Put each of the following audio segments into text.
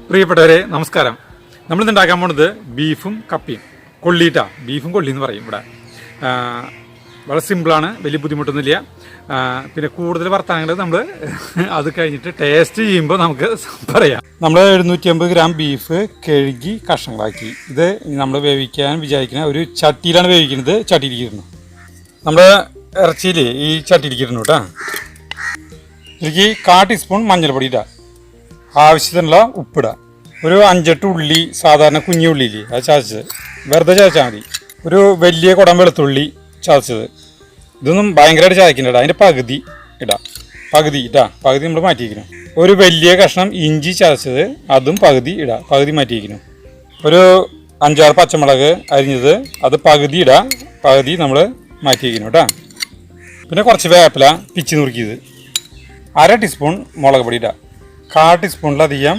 പ്രിയപ്പെട്ടവരെ നമസ്കാരം. നമ്മളിന്ന് ഉണ്ടാക്കാൻ പോകുന്നത് ബീഫും കപ്പയും കൊള്ളിയിട്ടാ. ബീഫും കൊള്ളി എന്ന് പറയും ഇവിടെ. വളരെ സിമ്പിളാണ്, വലിയ ബുദ്ധിമുട്ടൊന്നുമില്ല. പിന്നെ കൂടുതൽ വർത്തമാനങ്ങൾ നമ്മൾ അത് കഴിഞ്ഞിട്ട് ടേസ്റ്റ് ചെയ്യുമ്പോൾ നമുക്ക് പറയാം. നമ്മൾ 750 ഗ്രാം ബീഫ് കഴുകി കഷ്ണങ്ങളാക്കി. ഇത് നമ്മൾ വേവിക്കാൻ വിചാരിക്കുന്ന ഒരു ചട്ടിയിലാണ് വേവിക്കുന്നത്. ചട്ടിയിലിരിക്കുന്നു നമ്മൾ ഇറച്ചിയിൽ ഈ ചട്ടിയിലിരിക്കുന്നു കേട്ടോ. ഇതിലേക്ക് 1/4 ടീസ്പൂൺ മഞ്ഞൾപ്പൊടി ഇടാം. ആവശ്യത്തിനുള്ള ഉപ്പിടുക. ഒരു 5-8 ഉള്ളി, സാധാരണ കുഞ്ഞി ഉള്ളിയില്ലേ അത് ചതച്ചത്, വെറുതെ ചതച്ചാൽ മതി. ഒരു വലിയ കുടം വെളുത്തുള്ളി ചതച്ചത്. ഇതൊന്നും ഭയങ്കരമായിട്ട് ചതക്കണ്ട. അതിൻ്റെ പകുതി ഇടാം. പകുതി നമ്മൾ മാറ്റിയിരിക്കണം. ഒരു വലിയ കഷ്ണം ഇഞ്ചി ചതച്ചത്, അതും പകുതി ഇടാം. പകുതി മാറ്റിയിരിക്കണം. ഒരു 5-6 പച്ചമുളക് അരിഞ്ഞത്, അത് പകുതി ഇടാം. പകുതി നമ്മൾ മാറ്റിയിരിക്കണം കേട്ടോ. പിന്നെ കുറച്ച് വേപ്പില പിച്ചി നുറുക്കിയത്. 1/2 ടീസ്പൂൺ മുളക് പൊടി ഇടാം. 1/4 ടീസ്പൂണിലധികം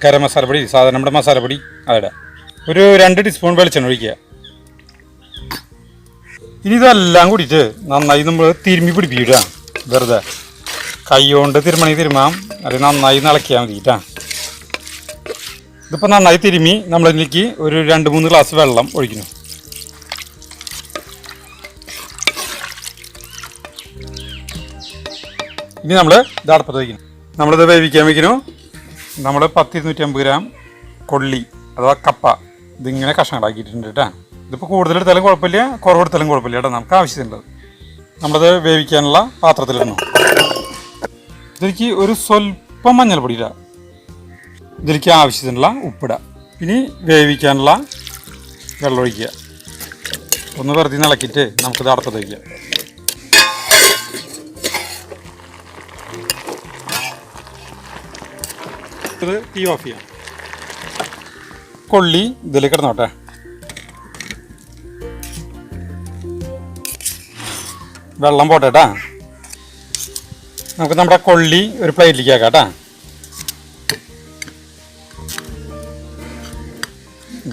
ഗരം മസാലപ്പൊടി, സാധാരണ നമ്മുടെ മസാലപ്പൊടി അതിടാം. ഒരു 2 ടീസ്പൂൺ വെളിച്ചെണ്ണ ഒഴിക്കുക. ഇനി ഇതെല്ലാം കൂടിയിട്ട് നന്നായി നമ്മൾ തിരുമ്മി പിടിപ്പിക്കുക. വെറുതെ കൈ കൊണ്ട് തിരുമാം, അത് നന്നായി ഇളക്കിയാൽ മതി കേട്ടോ. ഇതിപ്പോൾ നന്നായി തിരുമ്മി നമ്മളതിലേക്ക് ഒരു 2-3 ഗ്ലാസ് വെള്ളം ഒഴിക്കുന്നു. ഇനി നമ്മൾ ഇത് അടുപ്പത്ത് വയ്ക്കുന്നു. നമ്മളിത് വേവിക്കാൻ വയ്ക്കുന്നു. നമ്മൾ 10-250 ഗ്രാം കൊള്ളി അഥവാ കപ്പ ഇതിങ്ങനെ കഷ്ണങ്ങളാക്കിയിട്ടുണ്ട് കേട്ടോ. ഇതിപ്പോൾ കൂടുതലെടുത്താലും കുഴപ്പമില്ല, കുറവെടുത്താലും കുഴപ്പമില്ല കേട്ടോ. നമുക്ക് ആവശ്യത്തിനുള്ളത് നമ്മളത് വേവിക്കാനുള്ള പാത്രത്തിലിടണം. ഇതിലേക്ക് ഒരു സ്വല്പം മഞ്ഞൾപ്പൊടി ഇടുക. ഇതിലേക്ക് ആവശ്യത്തിനുള്ള ഉപ്പിടുക. ഇനി വേവിക്കാനുള്ള വെള്ളം ഒഴിക്കുക. ഒന്ന് വെറുതെ ഇളക്കിയിട്ട് നമുക്കിത് അടുപ്പത്ത് വയ്ക്കാം. ഇത് തീ ഓഫ് ചെയ്യാം. കൊള്ളി ഇതിൽ കിടന്നോട്ടെ. വെള്ളം പോട്ടെട്ടാ. നമുക്ക് നമ്മുടെ കൊള്ളി ഒരു പ്ലേറ്റിലേക്ക് ആക്കാം കേട്ടാ.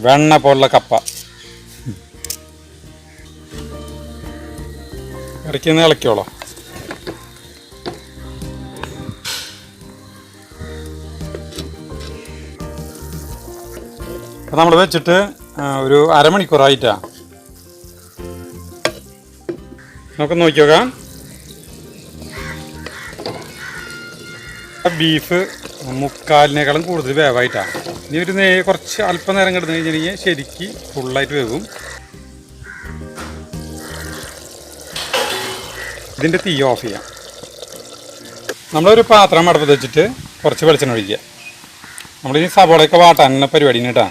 വെണ്ണ പോലുള്ള കപ്പ ഇടയ്ക്കൊന്ന് ഇളക്കിയോളോ. അപ്പം നമ്മൾ വെച്ചിട്ട് ഒരു അരമണിക്കൂറായിട്ടാണ്. നമുക്ക് നോക്കി നോക്കാം. ബീഫ് 3/4 കൂടുതൽ വേവായിട്ടാണ്. ഇനി ഒരു കുറച്ച് അല്പം നേരം കിടന്നു കഴിഞ്ഞിട്ടുണ്ടെങ്കിൽ ശരിക്ക് ഫുള്ളായിട്ട് വേവും. ഇതിൻ്റെ തീ ഓഫ് ചെയ്യാം. നമ്മളൊരു പാത്രം അടുപ്പത്ത് വെച്ചിട്ട് കുറച്ച് വെളിച്ചെണ്ണ ഒഴിക്കുക. നമ്മളിനി സവോളയൊക്കെ വാട്ടാനുള്ള പരിപാടി കേട്ടോ.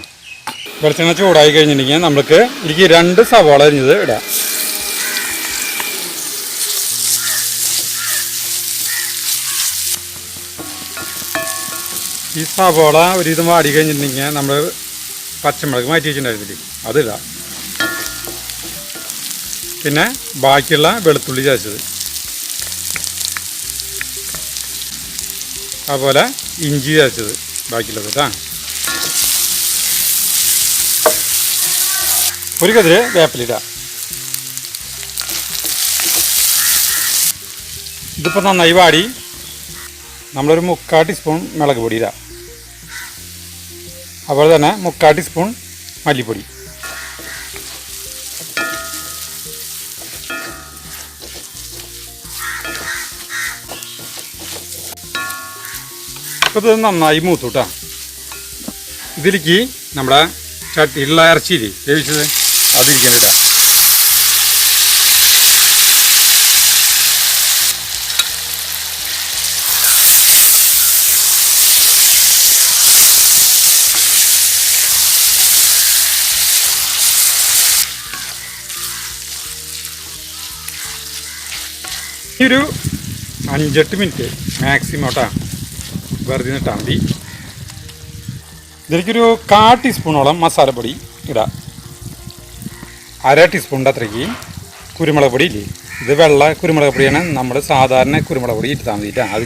വെളിച്ചെണ്ണ ചൂടായി കഴിഞ്ഞിട്ടുണ്ടെങ്കിൽ നമുക്ക് ഇതിലേക്ക് 2 സവോള അരിഞ്ഞത് ഇടാം. ഈ സവോള ഒരുവിധം വാടി കഴിഞ്ഞിട്ടുണ്ടെങ്കിൽ നമ്മൾ പച്ചമുളക് മാറ്റി വെച്ചിട്ടുണ്ടായിരുന്നില്ലേ അതിടാം. പിന്നെ ബാക്കിയുള്ള വെളുത്തുള്ളി ചതച്ചത്, അതുപോലെ ഇഞ്ചി ചതച്ചത് ബാക്കിയുള്ളത് കേട്ടോ. ഒരു കതിര് വേപ്പിലിടാം. ഇതിപ്പോൾ നന്നായി വാടി നമ്മളൊരു 3/4 ടീസ്പൂൺ മുളക് പൊടി ഇടാം. അതുപോലെ തന്നെ 3/4 ടീസ്പൂൺ മല്ലിപ്പൊടി. ഇപ്പോൾ ഇത് നന്നായി മൂത്തു കേട്ടോ. ഇതിലേക്ക് നമ്മുടെ ചട്ടിയിലുള്ള ഇറച്ചിയില്ലേ വേവിച്ചത് അതിരിക്കണ്ടിട്ടാ. ഈ ഒരു 5-8 മിനിറ്റ് മാക്സിമം കേട്ടോ വെറുതെ നിട്ടാൽ മതി. ഇതിലേക്കൊരു 1/4 ടീസ്പൂണോളം മസാലപ്പൊടി ഇടാം. 1/2 ടീസ്പൂണിൻ്റെ അത്രയ്ക്ക് കുരുമുളക് പൊടി ഇല്ലേ, ഇത് വെള്ള കുരുമുളക് പൊടിയാണ്. നമ്മൾ സാധാരണ കുരുമുളക് പൊടി ഇട്ടാൽ മതിയിട്ടാണ്. അത്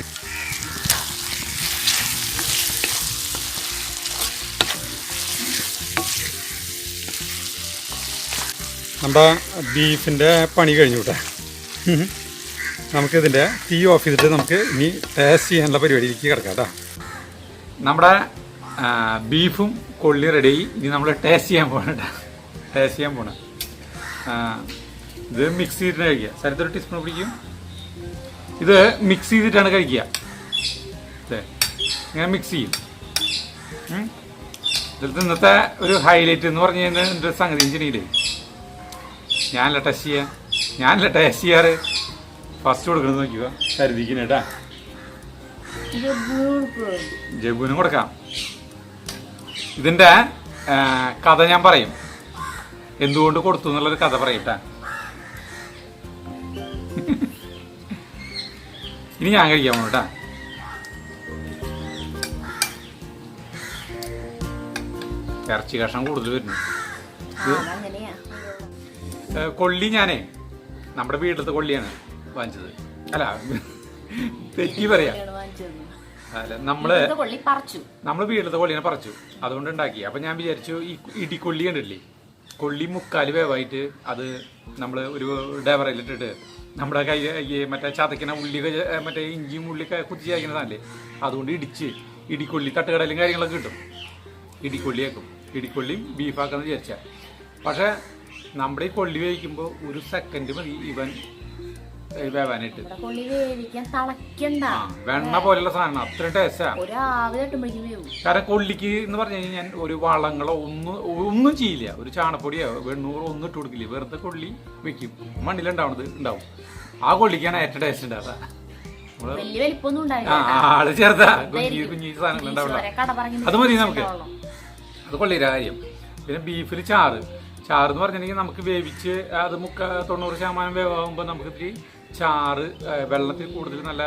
നമ്മുടെ ബീഫിൻ്റെ പണി കഴിഞ്ഞു കേട്ടോ. നമുക്കിതിൻ്റെ തീ ഓഫ് ചെയ്തിട്ട് നമുക്ക് ഇനി ടേസ്റ്റ് ചെയ്യാനുള്ള പരിപാടിയിലേക്ക് കിടക്കാം കേട്ടോ. നമ്മുടെ ബീഫും കൊള്ളി റെഡി. ഇനി നമ്മൾ ടേസ്റ്റ് ചെയ്യാൻ പോണ ഇത് മിക്സ് ചെയ്തിട്ടാണ് കഴിക്കുക. സ്ഥലത്തൊരു ടീസ്പൂൺ പിടിക്കും. ഇത് മിക്സ് ചെയ്തിട്ടാണ് കഴിക്കുക. ഇങ്ങനെ മിക്സ് ചെയ്യും. ഇതിലത്തെ ഇന്നത്തെ ഒരു ഹൈലൈറ്റ് എന്ന് പറഞ്ഞു കഴിഞ്ഞാൽ എൻ്റെ സംഗതി ചെടിയില്ലേ, ഞാനല്ല ടേസ്റ്റ് ചെയ്യാറ്. ഫസ്റ്റ് കൊടുക്കണമെന്ന് നോക്കുക. കരുതിക്കുന്ന കേട്ടാ, ജബുവിനും കൊടുക്കാം. ഇതിന്റെ കഥ ഞാൻ പറയും, എന്തുകൊണ്ട് കൊടുത്തു എന്നുള്ളൊരു കഥ പറയട്ടാ. ഇനി ഞാൻ കഴിക്കാൻ പോണു കേട്ടാ. ഇറച്ചി കഷ്ണം കൂടുതൽ വരുന്നു. കൊള്ളി ഞാനേ നമ്മുടെ വീട്ടിലത്തെ കൊള്ളിയാണ് വാങ്ങിച്ചത്. അല്ല, തെറ്റി പറയാ. അല്ല, നമ്മള് വീട്ടിലത്തെ കൊള്ളിനെ പറിച്ചു, അതുകൊണ്ട് ഉണ്ടാക്കി. അപ്പൊ ഞാൻ വിചാരിച്ചു ഈ ഇടിക്കൊള്ളി കണ്ടില്ലേ, കൊള്ളി മുക്കാല് വേവായിട്ട് അത് നമ്മള് ഒരു ഡേവറയിലിട്ടിട്ട് നമ്മുടെ കൈ മറ്റേ ചതക്കണ ഉള്ളി, മറ്റേ ഇഞ്ചിയും ഉള്ളിയൊക്കെ കുത്തി ചായക്കണതല്ലേ, അതുകൊണ്ട് ഇടിക്കൊള്ളി തട്ടുകടയിലും കാര്യങ്ങളൊക്കെ കിട്ടും. ഇടിക്കൊള്ളിയും ബീഫാക്കാന്ന് വിചാരിച്ച. പക്ഷെ നമ്മുടെ ഈ കൊള്ളി വേവിക്കുമ്പോൾ ഒരു സെക്കൻഡ് മതി ഇവൻ വേവാനായിട്ട്. വെണ്ണ പോലുള്ള സാധനം അത്രയും ടേസ്റ്റാ. കാരണം കൊള്ളിക്ക് എന്ന് പറഞ്ഞു കഴിഞ്ഞാൽ ഞാൻ ഒരു വളങ്ങളോ ഒന്നും ചെയ്യില്ല. ഒരു ചാണപ്പൊടിയോ വെണ്ണൂറോ ഒന്നും ഇട്ട് കൊടുക്കില്ല. വെറുതെ കൊള്ളി വെക്കും, മണ്ണിലുണ്ടാവും. ആ കൊള്ളിക്കാണ് ഏറ്റവും ടേസ്റ്റ് ഉണ്ടാവുക. ആള് ചെറുതാ, കുഞ്ഞി സാധനങ്ങൾ ഉണ്ടാവില്ല. അത് മതി നമുക്ക്. അത് കൊള്ളിയുടെ കാര്യം. പിന്നെ ബീഫിൽ ചാറ് എന്ന് പറഞ്ഞിട്ടുണ്ടെങ്കിൽ നമുക്ക് വേവിച്ച് അത് 90% വേവാകുമ്പോൾ നമുക്ക് ഇതിൽ ചാറ്, വെള്ളത്തിൽ കൂടുതൽ നല്ല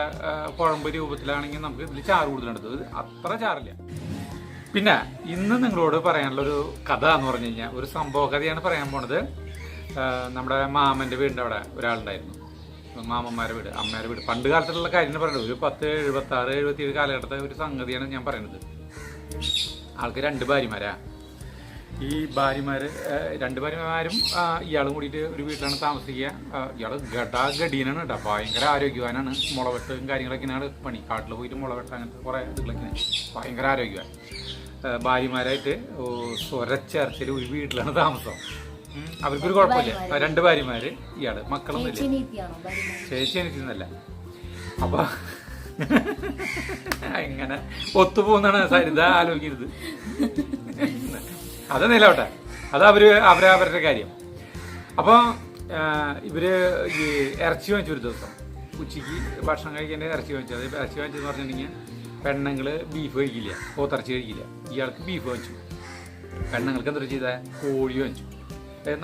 കുഴമ്പ് രൂപത്തിലാണെങ്കിൽ നമുക്ക് ഇതിൽ ചാറ് കൂടുതലെടുത്തത്, അത്ര ചാറില്ല. പിന്നെ ഇന്ന് നിങ്ങളോട് പറയാനുള്ളൊരു കഥ എന്ന് പറഞ്ഞു കഴിഞ്ഞാൽ ഒരു സംഭവ കഥയാണ് പറയാൻ പോണത്. നമ്മുടെ മാമന്റെ വീടിൻ്റെ അവിടെ ഒരാളുണ്ടായിരുന്നു. മാമന്മാരുടെ വീട്, അമ്മയുടെ വീട്. പണ്ട് കാലത്തുള്ള കാര്യം പറയുന്നത് ഒരു 1076 77 കാലഘട്ടത്തെ ഒരു സംഗതിയാണ് ഞാൻ പറയുന്നത്. ആൾക്ക് 2 ഭാര്യമാരാ. ഈ രണ്ട് ഭാര്യമാരും ഇയാളും കൂടിയിട്ട് ഒരു വീട്ടിലാണ് താമസിക്കുക. ഇയാള് ഗഡീനാണ് കേട്ടോ, ഭയങ്കര ആരോഗ്യവാനാണ്. മുളവെട്ടും കാര്യങ്ങളൊക്കെയാണ് പണി. കാട്ടിൽ പോയിട്ട് മുളവെട്ട് അങ്ങനത്തെ കുറെ ഇതുകളൊക്കെ ഭയങ്കര ആരോഗ്യവാൻ. ഭാര്യമാരായിട്ട് സ്വരച്ചേർച്ചയിൽ ഒരു വീട്ടിലാണ് താമസം. അവർക്കൊരു കുഴപ്പമില്ല. 2 ഭാര്യമാര്, ഇയാള്, മക്കളൊന്നുമില്ല. ചേച്ചി എനിക്കുന്നല്ല. അപ്പൊ എങ്ങനെ ഒത്തുപോകുന്നാണ് സരിത ആലോചിക്കരുത്. അത് നിലവട്ടെ, അത് അവരവരുടെ കാര്യം. അപ്പൊ ഇവര് ഈ ഇറച്ചി വാങ്ങിച്ചു. ഒരു ദിവസം ഉച്ചയ്ക്ക് ഭക്ഷണം കഴിക്കേണ്ട ഇറച്ചി വാങ്ങിച്ചു. അത് ഇറച്ചി വാങ്ങിച്ചെന്ന് പറഞ്ഞിട്ടുണ്ടെങ്കിൽ പെണ്ണുങ്ങള് ബീഫ് കഴിക്കില്ല, പോത്തിറച്ചി കഴിക്കില്ല. ഇയാൾക്ക് ബീഫ് വാങ്ങിച്ചു. പെണ്ണുങ്ങൾക്ക് എന്താ ചെയ്ത കോഴി വാങ്ങിച്ചു,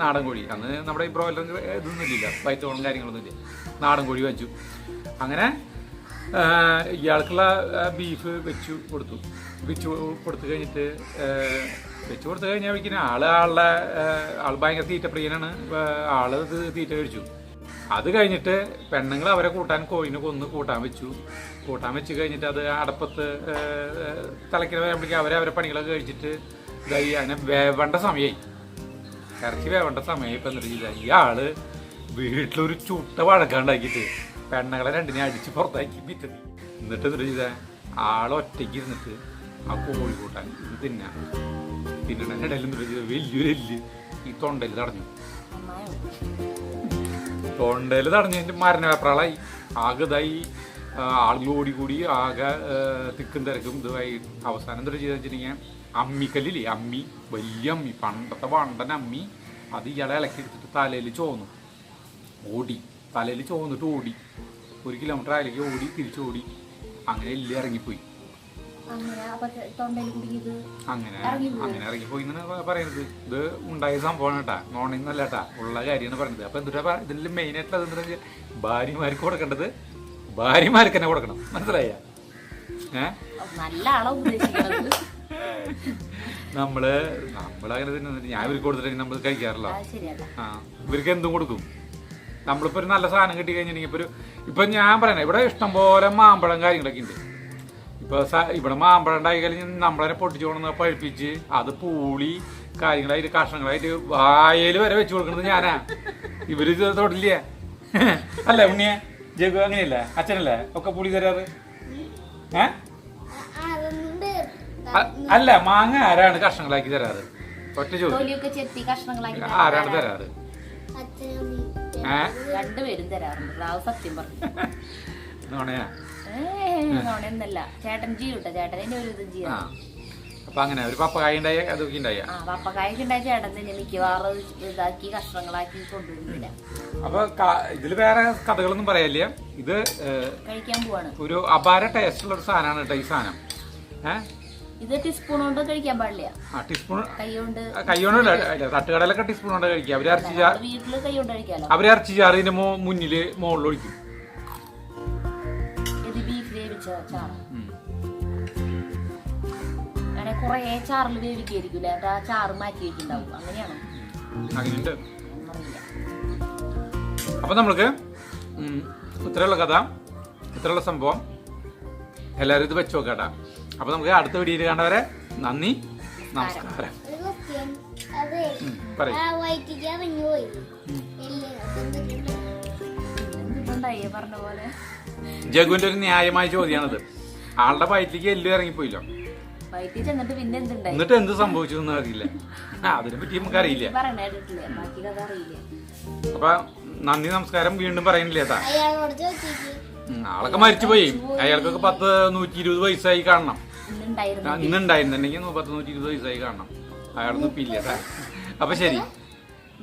നാടൻ കോഴി. അന്ന് നമ്മുടെ ഈ ബ്രോയിലർ ഇതൊന്നും ഇല്ല, വയറ്റോളം കാര്യങ്ങളൊന്നും ഇല്ല. നാടൻ കോഴി വാങ്ങിച്ചു. അങ്ങനെ ഇയാൾക്കുള്ള ബീഫ് വെച്ചു കൊടുത്തു കഴിഞ്ഞിട്ട് വയ്ക്കുന്ന ആൾ ഭയങ്കര തീറ്റപ്രിയനാണ്. ആള് ഇത് തീറ്റ കഴിച്ചു. അത് കഴിഞ്ഞിട്ട് പെണ്ണുങ്ങൾ അവരെ കോഴിനെ കൊന്ന് കൂട്ടാൻ വെച്ച് കഴിഞ്ഞിട്ട് അത് അടപ്പത്ത് തിളയ്ക്കുന്ന വരുമ്പോഴേക്കും അവരെ പണികളൊക്കെ കഴിച്ചിട്ട് ഇതായി. അങ്ങനെ വേവേണ്ട സമയമായി, ഇറച്ചി വേവേണ്ട സമയമായി. ഇപ്പം എന്നിട്ട് ചെയ്ത ഇയാള് വീട്ടിലൊരു ചുട്ട വഴക്കാണ്ടാക്കിയിട്ട് പെണ്ണുങ്ങളെ 2 അടിച്ച് പുറത്താക്കി വിറ്റതി. എന്നിട്ട് എന്നിട്ട് ചെയ്ത ആളൊറ്റയ്ക്ക് ഇരുന്നിട്ട് ആ കോഴി കൂട്ടാൻ ഇത് തിന്നണ വലിയൊരു എല്ല് ഈ തൊണ്ടയിൽ തടഞ്ഞു. കഴിഞ്ഞിട്ട് മരണവേപ്രാളായി. ആകെ ഇതായി, ആളുകൾ ഓടിക്കൂടി ആകെ തിക്കും തിരക്കും ഇതായി. അവസാനം എന്താ ചെയ്തെന്ന് വെച്ചിട്ടുണ്ടെങ്കിൽ അമ്മിക്കല്ലില്ലേ, വലിയ അമ്മി, പണ്ടത്തെ വണ്ടൻ അമ്മി, അത് ഇയാളെ ഇളക്കി എടുത്തിട്ട് തലയിൽ ചോന്നിട്ട് ഓടി. 1 കിലോമീറ്റർ അയലേക്ക് ഓടി, തിരിച്ചോടി. അങ്ങനെ എല്ലാം ഇറങ്ങിപ്പോയി. അങ്ങനെ ഇറങ്ങിപ്പോയി എന്നാണ് പറയുന്നത്. ഇത് ഉണ്ടായ സംഭവമാണ് കേട്ടാ, നോണെന്നല്ല കേട്ടാ, ഉള്ള കാര്യമാണ് പറയുന്നത്. അപ്പൊ എന്തുട്ടാ ഇതിൽ മെയിൻ ആയിട്ടുള്ളത് എന്താ വെച്ചാൽ ഭാര്യമാർക്ക് കൊടുക്കേണ്ടത് ഭാര്യമാർക്ക് തന്നെ കൊടുക്കണം. മനസ്സിലായ? നമ്മളങ്ങനെ തിന്നുന്നില്ല. ഞാൻ ഇവർക്ക് കൊടുത്തിട്ട് നമ്മൾ കഴിക്കാറില്ല. ഇവർക്ക് എന്തും കൊടുക്കും. നമ്മളിപ്പോ ഒരു നല്ല സാധനം കിട്ടി കഴിഞ്ഞിട്ടുണ്ടെങ്കിൽ ഇപ്പൊ ഞാൻ പറയണേ, ഇവിടെ ഇഷ്ടംപോലെ മാമ്പഴം കാര്യങ്ങളൊക്കെ ഉണ്ട്. ഇപ്പൊ ഇവിടെ മാമ്പഴം ഉണ്ടായി കഴിഞ്ഞാൽ നമ്മളതിനെ പൊട്ടിച്ചോണെന്ന് പഴുപ്പിച്ച് അത് പൂളി കാര്യങ്ങളായിട്ട് കഷ്ണങ്ങളായിട്ട് വായയിൽ വരെ വെച്ച് കൊടുക്കുന്നത് ഞാനാ. ഇവര് തൊടില്ല. അല്ല ഉണ്ണിയെ, ജഗു അങ്ങനെയല്ലേ, അച്ഛനല്ലേ ഒക്കെ പുളി തരാറ്? അല്ല മാങ്ങ ആരാണ് കഷ്ണങ്ങളാക്കി തരാറ്? ഒറ്റ ചോദ്യം, ആരാണ് തരാറ്? രണ്ടുപേരും തരാറുണ്ട്. സത്യം പറഞ്ഞു നോണയാ? നോണയൊന്നല്ല, ചേട്ടൻ ചെയ്യൂട്ടോ. ചേട്ടനെ ഒരു ഇത് ചെയ്യാം. അപ്പൊ അങ്ങനെ ഒരു പപ്പക്കായ ഉണ്ടായ അതൊക്കെ ഉണ്ടായ പപ്പക്കായൊക്കെ ഉണ്ടായ ചേട്ടൻ തന്നെ മിക്കവാറും ഇതാക്കി കഷ്ണങ്ങളാക്കി കൊണ്ടുവരുന്നില്ല. അപ്പൊ ഇതില് വേറെ കഥകളൊന്നും പറയാനില്ല. ഇത് കഴിക്കാൻ പോവാണ്. ഒരു അപാര ടേസ്റ്റ് ഉള്ള ഒരു സാധനമാണ് കേട്ടോ ഈ സാധനം. ഇത് ടീസ്പൂൺ കൊണ്ട് കഴിക്കാൻ പാടില്ല. ടീസ്പൂൺ കൈകൊണ്ട് തട്ടുകടലൊക്കെ ടീസ്പൂൺ കൊണ്ട് കഴിക്കുക. അവര് വീട്ടില് കൈകൊണ്ട് കഴിക്കാലോ. അവര് ഇറച്ചി ചാറ് ഇതിന്റെ മുന്നില് മുകളിൽ ഒഴിക്കും. ബീഫ് വേവിച്ച ചാറ് കൊറേ ചാറിൽ വേവിക്കായിരിക്കും. ആ ചാറ് മാറ്റി വെച്ചിണ്ടാവും. അങ്ങനെയാണോ? അങ്ങനെയുണ്ട്. അപ്പൊ നമ്മൾക്ക് ഇത്രയുള്ള കഥ, ഇത്രയുള്ള സംഭവം, എല്ലാവരും ഇത് വെച്ച് നോക്കട്ടാ. അപ്പൊ നമുക്ക് അടുത്ത വീഡിയോയിൽ കാണുന്നവരെ നന്ദി, നമസ്കാരം. പറഞ്ഞ പോലെ ജഗുവിന്റെ ഒരു ന്യായമായ ചോദ്യമാണത്. ആളുടെ വയറ്റിലേക്ക് എല്ലാം ഇറങ്ങിപ്പോയില്ലോ. എന്നിട്ട് എന്ത് സംഭവിച്ചു എന്ന് അറിയില്ല. അതിനെ പറ്റി നമുക്ക് അറിയില്ല. അപ്പൊ നന്ദി നമസ്കാരം വീണ്ടും പറയുന്നില്ലേ താ? ആളൊക്കെ മരിച്ചുപോയി. അയാൾക്കൊക്കെ 100-120 വയസ്സായി കാണണം. ഇന്നുണ്ടായിരുന്നുണ്ടെങ്കിൽ 100-120 വയസ്സായി കാണണം. അയാളൊന്നും ഇപ്പില്ല. അപ്പൊ ശരി.